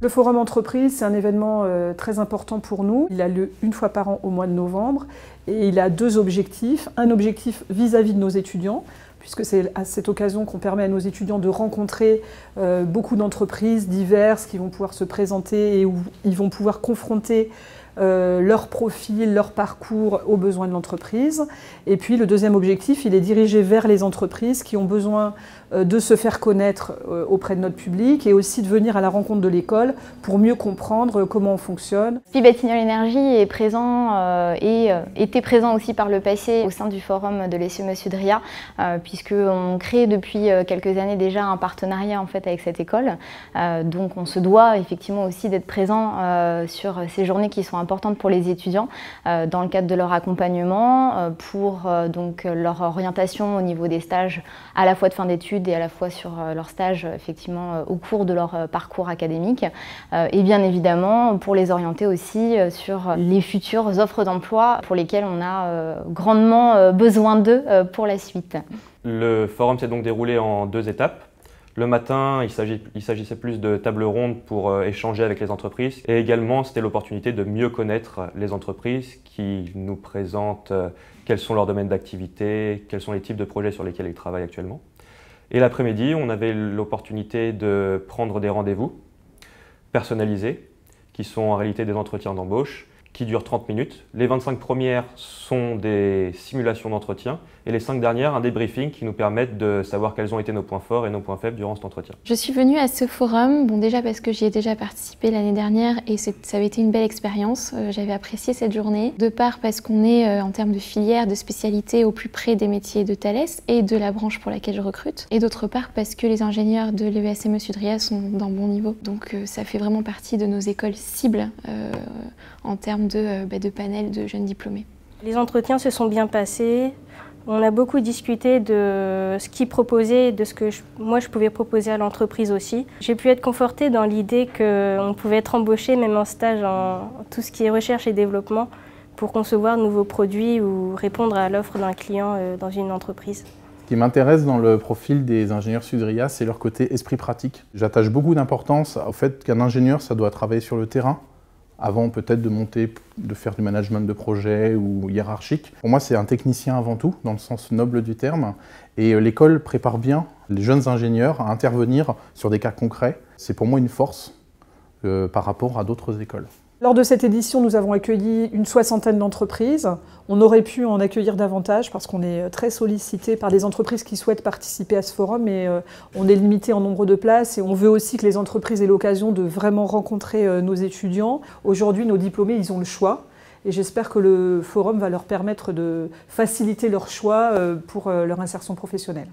Le Forum Entreprise, c'est un événement très important pour nous. Il a lieu une fois par an au mois de novembre et il a deux objectifs. Un objectif vis-à-vis de nos étudiants, puisque c'est à cette occasion qu'on permet à nos étudiants de rencontrer beaucoup d'entreprises diverses qui vont pouvoir se présenter et où ils vont pouvoir confronter leur profil, leur parcours aux besoins de l'entreprise. Et puis le deuxième objectif, il est dirigé vers les entreprises qui ont besoin de se faire connaître auprès de notre public et aussi de venir à la rencontre de l'école pour mieux comprendre comment on fonctionne. SPI Batignolles Énergie est présent et était présent aussi par le passé au sein du forum de l'ESSEME Sudria, puisqu'on crée depuis quelques années déjà un partenariat en fait avec cette école. Donc on se doit effectivement aussi d'être présent sur ces journées qui sont importantes pour les étudiants dans le cadre de leur accompagnement, pour donc leur orientation au niveau des stages à la fois de fin d'études et à la fois sur leurs stages effectivement au cours de leur parcours académique, et bien évidemment pour les orienter aussi sur les futures offres d'emploi pour lesquelles on a grandement besoin d'eux pour la suite. Le forum s'est donc déroulé en deux étapes. Le matin, il s'agissait plus de tables rondes pour échanger avec les entreprises et également c'était l'opportunité de mieux connaître les entreprises qui nous présentent quels sont leurs domaines d'activité, quels sont les types de projets sur lesquels ils travaillent actuellement. Et l'après-midi, on avait l'opportunité de prendre des rendez-vous personnalisés qui sont en réalité des entretiens d'embauche qui durent 30 minutes. Les 25 premières sont des simulations d'entretien et les 5 dernières, un débriefing qui nous permettent de savoir quels ont été nos points forts et nos points faibles durant cet entretien. Je suis venue à ce forum, déjà parce que j'y ai déjà participé l'année dernière et ça avait été une belle expérience. J'avais apprécié cette journée, de part parce qu'on est en termes de filière, de spécialité au plus près des métiers de Thales et de la branche pour laquelle je recrute, et d'autre part parce que les ingénieurs de l'ESSEME Sudria sont d'un bon niveau. Donc ça fait vraiment partie de nos écoles cibles en termes de panel de jeunes diplômés. Les entretiens se sont bien passés. On a beaucoup discuté de ce qu'ils proposaient et de ce que moi je pouvais proposer à l'entreprise aussi. J'ai pu être confortée dans l'idée qu'on pouvait être embauché même en stage en tout ce qui est recherche et développement pour concevoir de nouveaux produits ou répondre à l'offre d'un client dans une entreprise. Ce qui m'intéresse dans le profil des ingénieurs Sudria, c'est leur côté esprit pratique. J'attache beaucoup d'importance au fait qu'un ingénieur, ça doit travailler sur le terrain, avant peut-être de faire du management de projet ou hiérarchique. Pour moi, c'est un technicien avant tout, dans le sens noble du terme. Et l'école prépare bien les jeunes ingénieurs à intervenir sur des cas concrets. C'est pour moi une force par rapport à d'autres écoles. Lors de cette édition, nous avons accueilli une soixantaine d'entreprises. On aurait pu en accueillir davantage parce qu'on est très sollicité par des entreprises qui souhaitent participer à ce forum, mais on est limité en nombre de places et on veut aussi que les entreprises aient l'occasion de vraiment rencontrer nos étudiants. Aujourd'hui, nos diplômés, ils ont le choix et j'espère que le forum va leur permettre de faciliter leur choix pour leur insertion professionnelle.